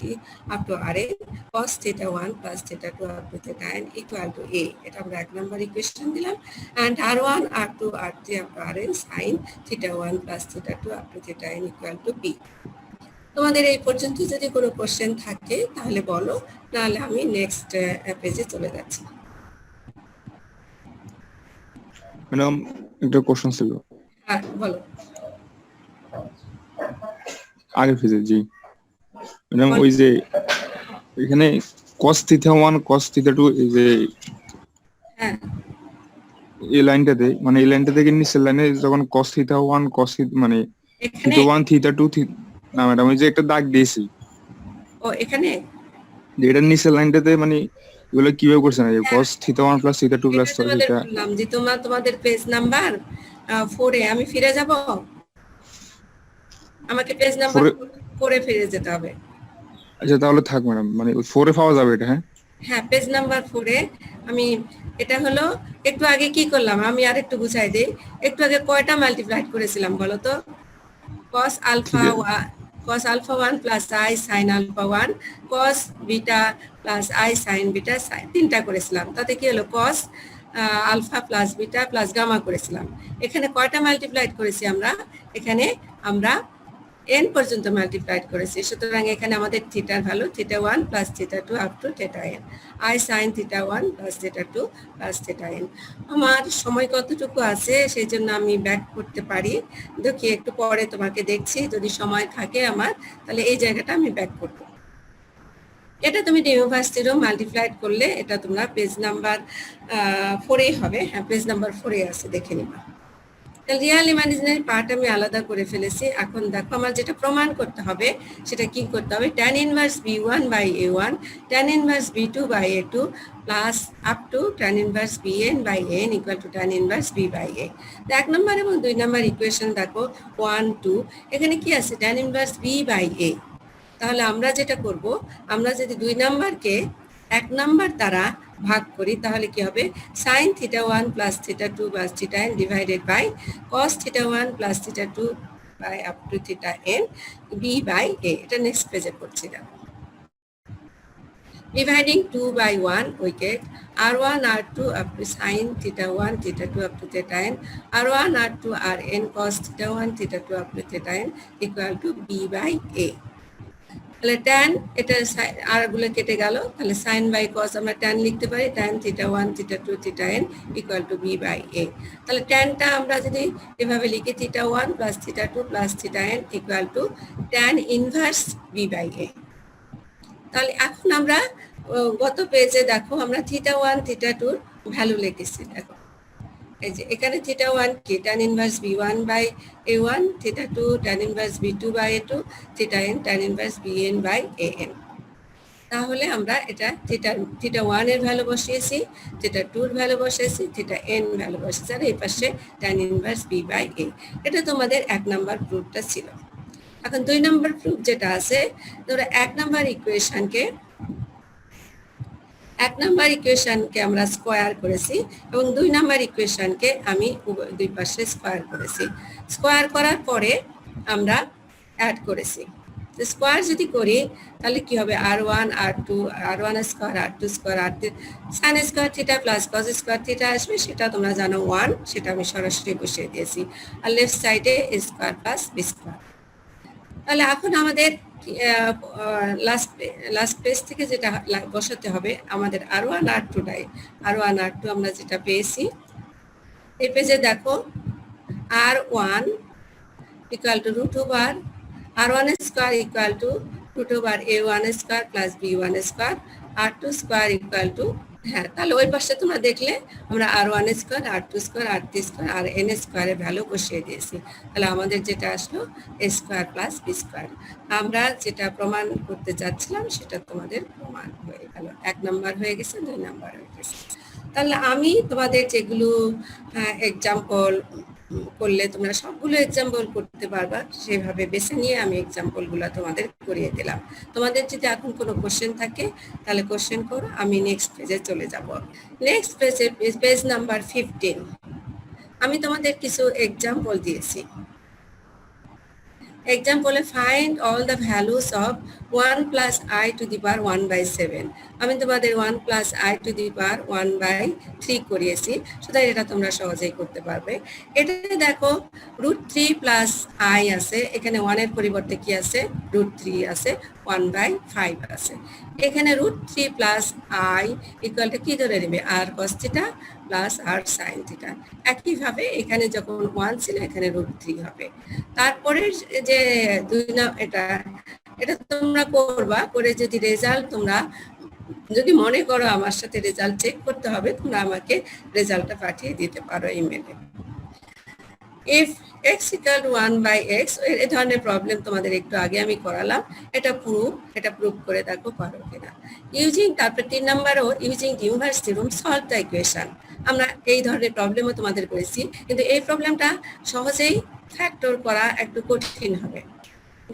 up to rn cos theta 1 plus theta 2 up to theta n equal to a। এটা আমরা 1 নম্বর ইকুয়েশন দিলাম। and r1 r2 r3 up to rn sin theta 1 plus theta 2 up to theta n equal to b। তোমাদের এই পর্যন্ত যদি কোনো question থাকে তাহলে বলো, নাহলে আমি নেক্সট পেজে চলে যাচ্ছি। ম্যাডাম একটা কোশ্চেন ছিল। হ্যাঁ বলো। আগের পেজে, জি ম্যাডাম, ওই যে এখানে cos থিটা 1 cos থিটা 2 এই যে হ্যাঁ এই লাইনটাতে, মানে এই লাইনটা থেকে নিচের লাইনে যখন cos থিটা 1 cos মানে এখানে থিটা 1 থিটা 2 না ম্যাডাম, ওই যে একটা দাগ দিয়েছি, ও এখানে যে এটা নিচের লাইনটাতে, মানে এগুলো কিভাবে করছেন, এই cos theta 1 plus theta 2 plus এটা তোমাদের থিটা। বললাম যে তোমাদের পেজ নাম্বার 4 এ আমি ফিরে যাব, আমাকে পেজ নাম্বার 4 এ ফিরে যেতে হবে। আচ্ছা তাহলে থাক ম্যাডাম, মানে 4 এ পাওয়া যাবে এটা। হ্যাঁ হ্যাঁ পেজ নাম্বার 4 এ আমি, এটা হলো একটু আগে কি করলাম আমি আর একটু বুঝাই দেই। একটু আগে কয়টা মাল্টিপ্লাই করেছিলাম বলো তো, cos alpha 1 plus I sin alpha 1, cos beta plus I sin beta sin, 3টা করেছিলাম। তাতে কি হলো, cos alpha plus beta plus gamma করেছিলাম। এখানে কয়টা মাল্টিপ্লাইড করেছি আমরা, এখানে আমরা n পর্যন্ত মাল্টিপ্লাইড করেছি। সুতরাং এখানে আমাদের থিটার value theta 1 plus theta 2 up to theta n, I sin theta 1 plus theta 2 plus theta n। আমার সময় কতটুকু আছে সেই জন্য আমি ব্যাক করতে পারি, দেখি একটু পরে তোমাকে দেখছি, যদি সময় থাকে আমার তাহলে এই জায়গাটা আমি ব্যাক করব। এটা তুমি রিমুভার্স থিওরেম মাল্টিপ্লাইড করলে এটা তোমরা পেজ নাম্বার 4 এ হবে। হ্যাঁ পেজ নাম্বার 4 এ আছে, দেখে নিবা। রিয়েল ইমাজিনারি পার্ট আমি আলাদা করে ফেলেছি। এখন দেখো আমার যেটা প্রমাণ করতে হবে সেটা কি করতে হবে, tan inverse b1 by a1 tan inverse b2 by a2 plus up to tan inverse bn by n equal to tan inverse b by a। তো 1 নম্বর এবং 2 নম্বর ইকুয়েশন দেখো 1 2, এখানে কি আছে tan inverse b by a। তাহলে আমরা যেটা করব, আমরা যদি 2 নম্বরকে 1 নম্বর দ্বারা ভাগ করি তাহলে কি হবে, sin θ1 plus θ2 plus θn divided by cos θ1 plus θ2 by up to θn b by a। এটা নেক্সট পেজে করছি না। Dividing 2 by 1 we get r1 r2 up to sin θ1 θ2 up to θn r1 r2 rn cos θ1 θ2 up to θn equal to b by a। তাহলে tan এটা আর গুলো কেটে গেল, তাহলে sin বাই cos আমরা tan লিখতে পারি tan θ1 θ2 θn equal to b by a। তাহলে tanটা আমরা যদি এভাবে লিখি θ1 plus θ2 plus θn equal to tan inverse b by a। তাহলে এখন আমরা গত পেজে দেখো আমরা θ1 θ2 ভ্যালু লিখেছি। দেখো এই যে এখানে θ1 কি tan inverse b1 by a1 θ2 tan inverse b2 by a2 θn tan inverse bn by an। তাহলে আমরা এটা θ1 এর ভ্যালু বসিয়েছি, θ2 এর ভ্যালু বসিয়েছি, θn ভ্যালু বসিয়েছি, আর এই পাশে tan inverse b by a। এটা তোমাদের 1 নাম্বার প্রুফটা ছিল। এখন 2 নাম্বার প্রুফ যেটা আছে, ধরো 1 নাম্বার ইকুয়েশনকে আমরা স্কয়ার করেছি এবং 2 নাম্বার ইকুয়েশনকে আমি দুই পাশে স্কয়ার করেছি। স্কয়ার করার পরে আমরা অ্যাড করেছি। তো স্কয়ার যদি করি তাহলে কি হবে, r1 r2 r1 square r2 square r3 sin square theta plus cos square theta আসবে, সেটা তোমরা জানো 1, সেটা আমি সরাসরি বসিয়ে দিয়েছি। আর লেফট সাইডে স্কয়ার প্লাস বি স্কয়ার। তাহলে এখন আমাদের লাস্ট পেজ থেকে যেটা বসাতে হবে, আমাদের r1 r2 আমরা যেটা পেয়েছি এই পেজে দেখো r1 equal to root over r1 square equal to root over a1 square plus b1 square r2 square equal to, হ্যাঁ তাহলে ওই পাশে তোমরা দেখলে আমরা r1 square r2 square r3 square আর n স্কয়ারের ভ্যালু বসিয়ে দিয়েছি। তাহলে আমাদের যেটা আসলো a square plus b square. আমরা যেটা প্রমাণ করতে যাচ্ছিলাম সেটা তোমাদের প্রমাণ হয়ে গেল। 1 নাম্বার হয়ে গেছে, 2 নাম্বার হয়ে গেছে। তাহলে আমি তোমাদের যেগুলো এক্সাম্পল করলে তোমরা সবগুলো এক্সাম্পল করতে পারবা, সেভাবে বেছে নিয়ে আমি এক্সাম্পলগুলো তোমাদের করিয়ে দিলাম। তোমাদের যদি এখন কোনো কোশ্চেন থাকে তাহলে কোশ্চেন করো, আমি নেক্সট পেজে চলে যাব। নেক্সট পেজে পেজ নাম্বার 15 আমি তোমাদের কিছু এক্সাম্পল দিয়েছি। এক্সাম্পলে find all the values of 1 plus i to the power 1/7। আমি তোমাদের 1 plus i to the power 1/3 করিয়েছি, সুতরাং এটা তোমরা সহজেই করতে পারবে। এটা দেখো √3 প্লাস i আছে, এখানে 1 এর পরিবর্তে কি আছে, √3 আছে, 1/5 আছে। এখানে √3 প্লাস i ইকুয়াল টু কি ধরে নেবে, r cos theta plus r sin theta. একইভাবে এখানে যখন 1 ছিল এখানে √3 হবে। তারপরে যে এটা তোমরা করবা, করে যদি রেজাল্ট তোমরা যদি মনে করো আমার সাথে রেজাল্ট চেক করতে হবে, তোমরা আমাকে রেজাল্টটা পাঠিয়ে দিতে পারো ইমেলে। if x equal to 1/x, এই ধরনের প্রবলেম তোমাদের একটু আগে আমি করালাম, এটা প্রুফ করে দেখো পারো কিনা। ইউজিং তারপর 3 নাম্বারও using inverse theorem solve the equation. আমরা এই ধরনের প্রবলেমও তোমাদের করেছি, কিন্তু এই প্রবলেমটা সহজেই ফ্যাক্টর করা একটু কঠিন হবে,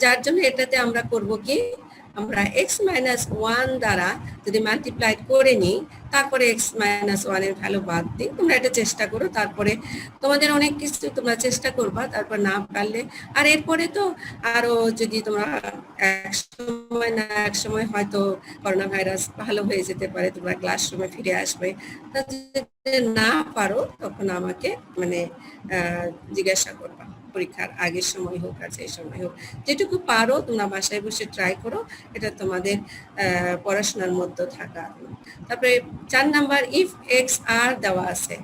যার জন্য এটাতে আমরা করব কি, আমরা x - 1 দ্বারা যদি মাল্টিপ্লাই করে নিই, তারপরে x - 1 এর ভ্যালু বাদ দিই। তোমরা এটা চেষ্টা করো, তারপরে তোমাদের অনেক কিছু তোমরা চেষ্টা করবা, তারপর না পারলে আর এরপরে তো আরো যদি তোমরা এক সময় হয়তো করোনা ভাইরাস ভালো হয়ে যেতে পারে, তোমরা ক্লাসরুমে ফিরে আসবে। যদি না পারো তখন আমাকে জিজ্ঞাসা করবা, পরীক্ষার আগের সময় হোক আর সেই সময় হোক, যেটুকু পারো তোমরা বাসায় বসে ট্রাই করো, এটা তোমাদের পড়াশোনার মধ্যে থাকা। তারপরে 4 নাম্বার, ইফ এক্স আর দেওয়া আছে,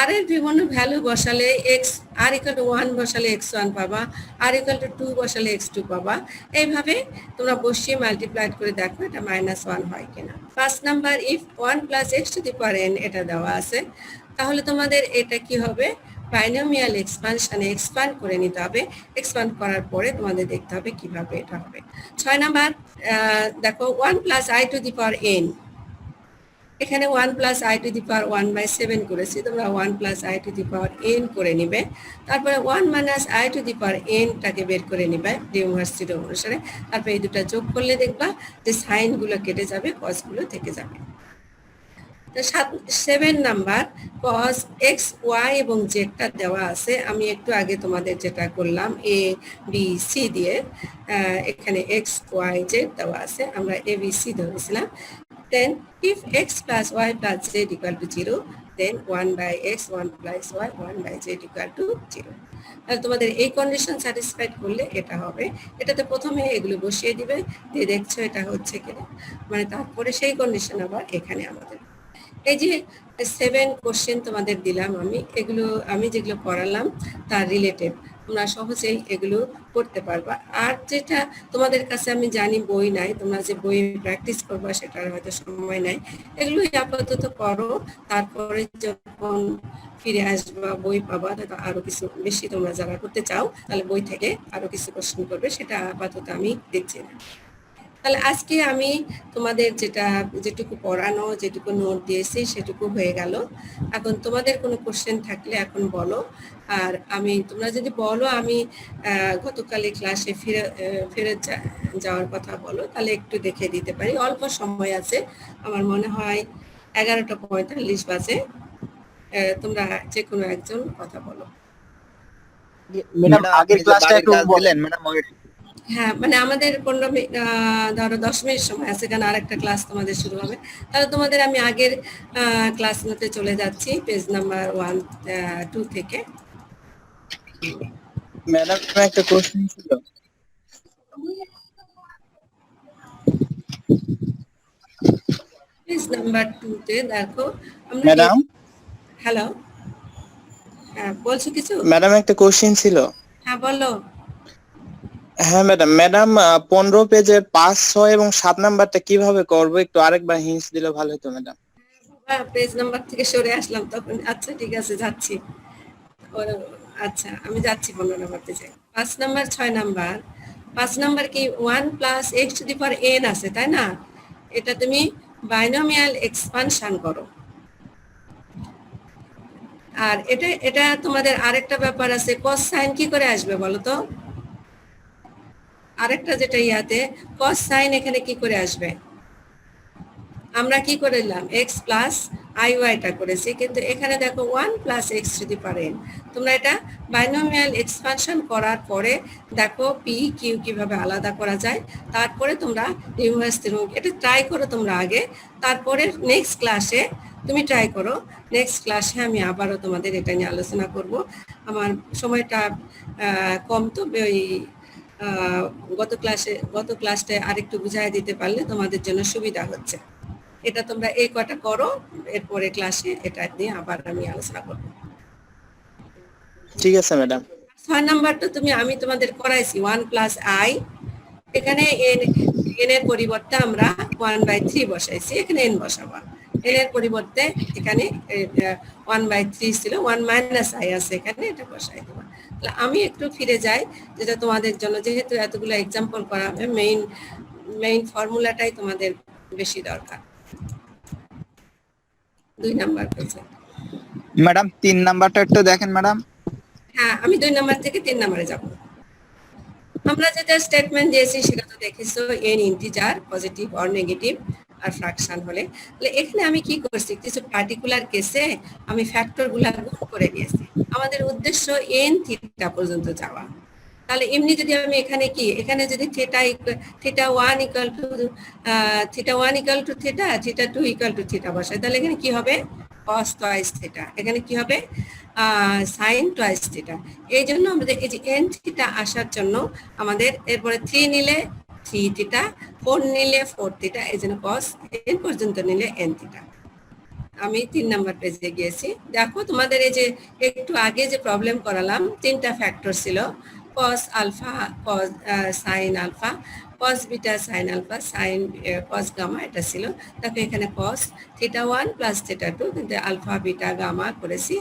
আর এর বিভিন্ন ভ্যালু বসালে x r = 1 বসালে x1 পাবা, r = 2 বসালে x2 পাবা। এইভাবে তোমরা বসিয়ে মাল্টিপ্লাই করে দেখো এটা -1 হয় কিনা। 5 নাম্বার, ইফ 1 + x⁴ n এটা দেওয়া আছে, তাহলে তোমাদের এটা কি হবে, বাইনোমিয়াল এক্সপানশনে এক্সপান্ড করে নিতে হবে। এক্সপান্ড করার পরে তোমাদের দেখতে হবে কিভাবে এটা হবে। 6 নাম্বার দেখো 1 plus i to the power N, এখানে 1 plus i to the power 1/7 করেছি, তোমরা 1 plus i to the power N করে নিবে। তারপরে 1 মাইনাস আই টু দি পাওয়ার এনটাকে বের করে নিবে ইউনিভার্সিটি অনুসারে। তারপরে এই দুটা যোগ করলে দেখবা যে সাইনগুলো কেটে যাবে, কসগুলো থেকে যাবে। 7 নাম্বার cos x y এবং জেডটা দেওয়া আছে। আমি একটু আগে তোমাদের যেটা করলাম a b c দিয়ে, এখানে x y z দেওয়া আছে, আমরা a b c ধরেছিলাম। then if x plus y plus z equal to 0, then 1 by x 1 plus y 1 by z equal to 0। তাহলে তোমাদের এই কন্ডিশন স্যাটিসফাইড করলে এটা হবে। এটাতে প্রথমে এগুলো বসিয়ে দিবে, দিয়ে দেখছো এটা হচ্ছে কিনা, মানে তারপরে সেই কন্ডিশন আবার এখানে আমাদের। এই যে 7 কোশ্চেন তোমাদের দিলাম আমি, এগুলো আমি যেগুলো পড়ালাম তার রিলেটেড, তোমরা সহজেই এগুলো করতে পারবা। আর যেটা তোমাদের কাছে আমি জানি বই নাই, তোমরা যে বই প্র্যাকটিস করবা সেটার হয়তো সময় নাই, এগুলো আপাতত করো। তারপরে যখন ফিরে আসবা বই পাবা, আরো কিছু বেশি তোমরা যারা করতে চাও তাহলে বই থেকে আরো কিছু কোশ্চেন করবে, সেটা আপাতত আমি দিচ্ছি না। তাহলে আজকে আমি তোমাদের যেটুকু পড়ানো, যেটুকু নোট দিয়েছি সেটুকু হয়ে গেল। এখন তোমাদের কোনো কোশ্চেন থাকলে এখন বলো। আর তোমরা যদি বলো আমি গতকালে ক্লাসে ফিরে যাওয়ার কথা বলো, তাহলে একটু দেখে দিতে পারি। অল্প সময় আছে, আমার মনে হয় 11:45 বাজে। তোমরা যে কোনো একজন কথা বলো। ম্যাডাম আগের ক্লাসটা একটু বলেন ম্যাডাম। হ্যাঁ, মানে আমাদের 15 মিনিট, ধরো 10 মিনিট সময় আছে, কারণ আরেকটা ক্লাস তোমাদের শুরু হবে। তাহলে তোমাদের আমি আগের ক্লাস নোটে চলে যাচ্ছি, পেজ নাম্বার 1-2 থেকে। ম্যাডাম একটা কোশ্চেন ছিল। পেজ নাম্বার 2 তে দেখো আমরা ম্যাডাম, হ্যালো, হ্যাঁ বলছো কিছু? ম্যাডাম একটা কোশ্চেন ছিল। হ্যাঁ বলো। হ্যাঁ ম্যাডাম 15 পেজের 5, 6 এবং 7 নাম্বারটা কিভাবে করব, একটু আরেকবার হিন্টস দিলে ভালো হতো ম্যাডাম। পেজ নাম্বার থেকে সরে আসলাম তখন। আচ্ছা ঠিক আছে, যাচ্ছি। আচ্ছা আমি যাচ্ছি 15 নাম্বার পেজে। 5 নাম্বার 6 নাম্বার। 5 নাম্বার কি 1 plus x two the power N আছে, তাই না? এটা তুমি বাইনোমিয়াল এক্সপানশন করো। আর এটা তোমাদের আরেকটা ব্যাপার আছে, কস সাইন কি করে আসবে বলো তো? আরেকটা যেটা ইয়াতে কস সাইন এখানে কি করে আসবে? আমরা কি করলাম, x প্লাস আই ওয়াইটা করেছি, কিন্তু এখানে দেখো 1 plus x two the power N. তোমরা এটা বাইনোমিয়াল এক্সপানশন করার পরে দেখো পি কিউ কিভাবে আলাদা করা যায়। তারপরে তোমরা এটা ট্রাই করো তোমরা আগে, তারপরে নেক্সট ক্লাসে তুমি ট্রাই করো। নেক্সট ক্লাসে আমি আবারও তোমাদের এটা নিয়ে আলোচনা করব। আমার সময়টা কম, তো ওই গত ক্লাসে আরেকটু বুঝাই দিতে পারলে তোমাদের জন্য সুবিধা হচ্ছে। এটা তোমরা এই কটা করো, এরপরে ক্লাসে এটা নিয়ে আবার আমি আলোচনা করব। ঠিক আছে ম্যাডাম। 6 নাম্বারটা আমি তোমাদের করাইছি 1 প্লাস আই, এখানে এন এর পরিবর্তে আমরা 1/3 বসাইছি, এখানে এন বসাবো। এন এর পরিবর্তে এখানে 1/3 ছিল, 1 মাইনাস আই আছে এখানে, এটা বসাই দেবো। তাহলে আমি একটু ফিরে যাই, যেটা তোমাদের জন্য যেহেতু এতগুলো এক্সাম্পল করা হবে, মেইন ফর্মুলাটাই তোমাদের বেশি দরকার। 2 নাম্বার পেজে ম্যাডাম 3 নাম্বারটা একটু দেখেন ম্যাডাম। হ্যাঁ, আমি 2 নাম্বার থেকে 3 নাম্বারে যাব। আমরা যেটা স্টেটমেন্ট দিয়েছি সেটা তো দেখিছো, n integer, positive or negative আর ফ্র্যাকশন হলে। তাহলে এখানে আমি কি করছি, কিছু পার্টিকুলার কেসে আমি ফ্যাক্টরগুলা গুণ করে দিয়েছি। আমাদের উদ্দেশ্য এন থিটা পর্যন্ত যাওয়া। তাহলে এমনি যদি আমি এখানে যদি theta 1 equal two theta, theta 2 equal two theta বসাই, তাহলে এখানে কি হবে, cos টুয়াইস থিটা। এখানে কি হবে, sin টুয়াইস থিটা। এই জন্য আমাদের এই যে n থিটা আসার জন্য আমাদের এরপরে 3 নিলে 3 থিটা, 4 নিলে 4 থিটা, এই জন্য cos n পর্যন্ত নিলে n থিটা। আমি 3 নাম্বার পেজে গিয়েছি। দেখো তোমাদের এই যে একটু আগে যে প্রবলেম করালাম, 3টা ফ্যাক্টর ছিল, cos alpha, cos sin alpha, cos beta sin alpha, sin cos gamma এটা ছিল। দেখো এখানে cos theta 1 plus theta 2, কিন্তু আলফা বিটা গামা করেছি,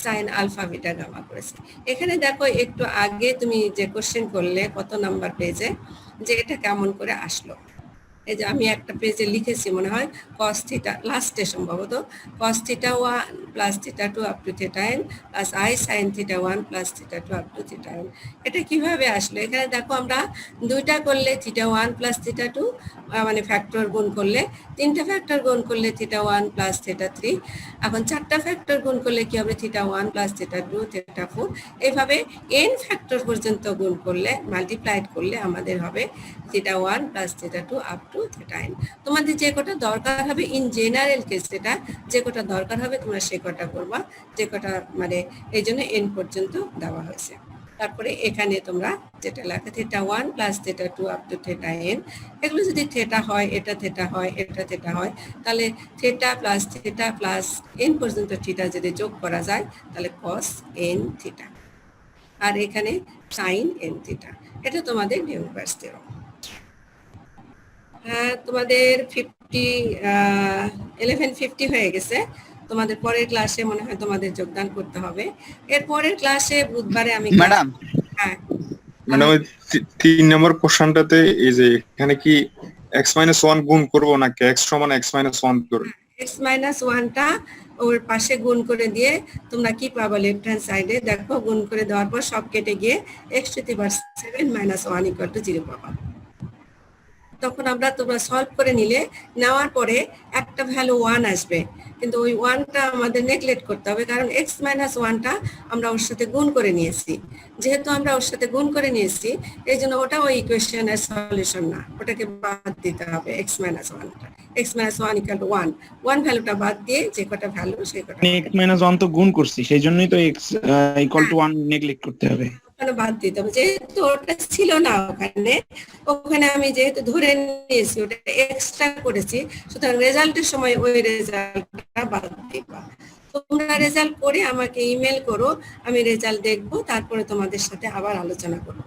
sin আলফা বিটা গামা করেছি। এখানে দেখো একটু আগে তুমি যে কোশ্চেন করলে কত নাম্বার পেজে, যে এটা কেমন করে আসলো। এই যে আমি একটা পেজে লিখেছি মনে হয় cos থিটা, লাস্টে সম্ভবত cos theta 1 plus theta 2 up to theta n plus i sin theta 1 plus theta 2 up to theta n। এটা কিভাবে আসলো? এখানে দেখো আমরা দুইটা করলে থিটা 1 প্লাস থিটা 2 মানে ফ্যাক্টর গুণ করলে, তিনটা ফ্যাক্টর গুণ করলে থিটা 1 প্লাস থিটা 3, এখন চারটা ফ্যাক্টর গুণ করলে কি হবে? থিটা 1 প্লাস থিটা 2 থিটা 4, এইভাবে n ফ্যাক্টর পর্যন্ত গুণ করলে, মাল্টিপ্লাইড করলে আমাদের হবে theta 1 plus theta 2 up to theta n। তোমাদের যে কটা দরকার হবে ইন জেনারেল কেস, যেটা যে কটা দরকার হবে তোমরা সে কটা করবা, যে কটা মানে এই জন্য n পর্যন্ত দেওয়া হয়েছে। তারপরে এখানে তোমরা যেটা লেখা theta 1 plus theta 2 up to theta n, এগুলো যদি থিটা হয়, এটা থিটা হয়, এটা থিটা হয়, তাহলে থিটা প্লাস n পর্যন্ত থিটা যদি যোগ করা যায় তাহলে cos n থিটা, আর এখানে sin n থিটা। এটা তোমাদের নিউটনস থিওরেম। হ্যাঁ, তোমাদের 11:50 হয়ে গেছে। তোমাদের পরের ক্লাসে মনে হয় তোমাদের যোগদান করতে হবে। এর পরের ক্লাসে বুধবারে আমি ম্যাডাম হ্যাঁ ম্যাডাম ওই 3 নম্বর কোশ্চেনটাতে এই যে এখানে কি x মাইনাস 1 গুণ করব নাকি x সমান x মাইনাস 1 করে? x মাইনাস 1টা ওর পাশে গুণ করে দিয়ে তোমরা কি পাবে? লেফট হ্যান্ড সাইডে দেখো, গুণ করে দেওয়ার পর সব কেটে গিয়ে x to the power 7 minus 1 equal to 0 পাবা। তখন আমরা তোমরা সলভ করে নিলে, নেওয়ার পরে একটা ভ্যালু 1 আসবে, কিন্তু ওই 1টা আমাদের নেগলেক্ট করতে হবে, কারণ x মাইনাস 1টা আমরা ওর সাথে গুণ করে নিয়েছি। যেহেতু আমরা ওর সাথে গুণ করে নিয়েছি, এই জন্য ওটা ওই ইকুয়েশনের সলিউশন না, ওটাকে বাদ দিতে হবে। x মাইনাস 1টা, x মাইনাস 1 ইকুয়াল টু 1 ভ্যালুটা বাদ দিয়ে যে কটা ভ্যালু সেই কটা x মাইনাস 1 তো গুণ করছি, সেই জন্যই তো x ইকুয়াল টু 1 নেগলেক্ট করতে হবে। ওখানে বাদ দিতে হবে, যেহেতু ওটা ছিল না ওখানে আমি যেহেতু ধরে নিয়েছি, ওটা এক্সট্রা করেছি, সুতরাং রেজাল্টের সময় ওই রেজাল্টটা বাদ দিবা। তোমরা রেজাল্ট করে আমাকে ইমেল করো, আমি রেজাল্ট দেখবো, তারপরে তোমাদের সাথে আবার আলোচনা করবো।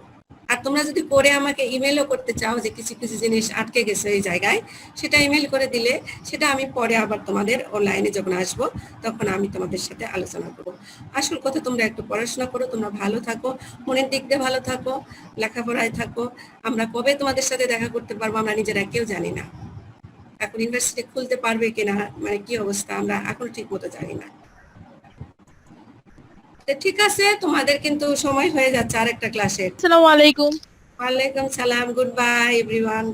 আর তোমরা যদি করে আমাকে ইমেলও করতে চাও যে কিছু কিছু জিনিস আটকে গেছে এই জায়গায়, সেটা ইমেল করে দিলে সেটা আমি পরে আবার তোমাদের অনলাইনে যখন আসবো তখন আমি তোমাদের সাথে আলোচনা করবো। আসল কথা, তোমরা একটু পড়াশোনা করো, তোমরা ভালো থাকো, মনের দিক দিয়ে ভালো থাকো, লেখাপড়ায় থাকো। আমরা কবে তোমাদের সাথে দেখা করতে পারবো আমরা নিজেরা কেউ জানি না। এখন ইউনিভার্সিটি খুলতে পারবে কিনা, মানে কি অবস্থা আমরা এখন ঠিক মতো জানি না। ঠিক আছে, তোমাদের কিন্তু সময় হয়ে যাচ্ছে আরেকটা ক্লাসের। আসসালামু আলাইকুম। ওয়ালাইকুম সালাম, গুড বাই এভরিওয়ান।